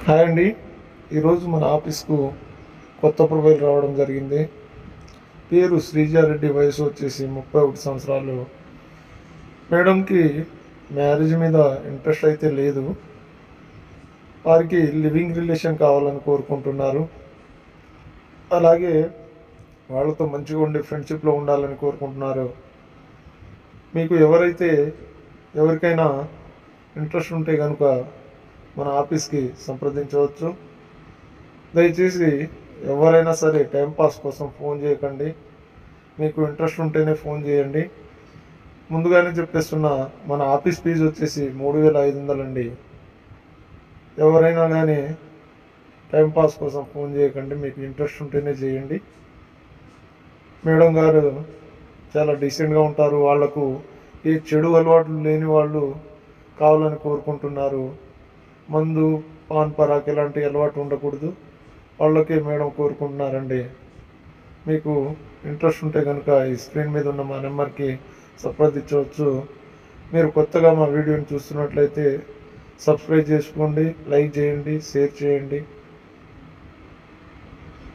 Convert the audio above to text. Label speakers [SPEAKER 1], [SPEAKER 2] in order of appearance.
[SPEAKER 1] Hi అండి. ఈరోజు మన ఆఫీస్కు కొత్త ప్రొఫైల్ రావడం జరిగింది. పేరు శ్రీజారెడ్డి, వయసు వచ్చేసి 31 సంవత్సరాలు. మేడంకి మ్యారేజ్ మీద ఇంట్రెస్ట్ అయితే లేదు. వారికి లివింగ్ రిలేషన్ కావాలని కోరుకుంటున్నారు. అలాగే వాళ్ళతో మంచిగా ఉండే ఫ్రెండ్షిప్లో ఉండాలని కోరుకుంటున్నారు. మీకు ఎవరికైనా ఇంట్రెస్ట్ ఉంటే కనుక మన ఆఫీస్కి సంప్రదించవచ్చు. దయచేసి ఎవరైనా సరే టైంపాస్ కోసం ఫోన్ చేయకండి. మీకు ఇంట్రెస్ట్ ఉంటేనే ఫోన్ చేయండి. ముందుగానే చెప్పేస్తున్నా, మన ఆఫీస్ ఫీజు వచ్చేసి 3500 అండి. ఎవరైనా కానీ టైంపాస్ కోసం ఫోన్ చేయకండి, మీకు ఇంట్రెస్ట్ ఉంటేనే చేయండి. మేడం గారు చాలా డీసెంట్గా ఉంటారు. వాళ్లకు ఏ చెడు అలవాట్లు లేని వాళ్ళు కావాలని కోరుకుంటున్నారు. మందు, పాన్ పరాక్ ఇలాంటి అలవాటు ఉండకూడదు, వాళ్ళకే మేడం కోరుకుంటున్నారండి. మీకు ఇంట్రెస్ట్ ఉంటే కనుక ఈ స్క్రీన్ మీద ఉన్న మా నెంబర్కి సంప్రదించవచ్చు. మీరు కొత్తగా మా వీడియోని చూస్తున్నట్లయితే సబ్స్క్రైబ్ చేసుకోండి, లైక్ చేయండి, షేర్ చేయండి.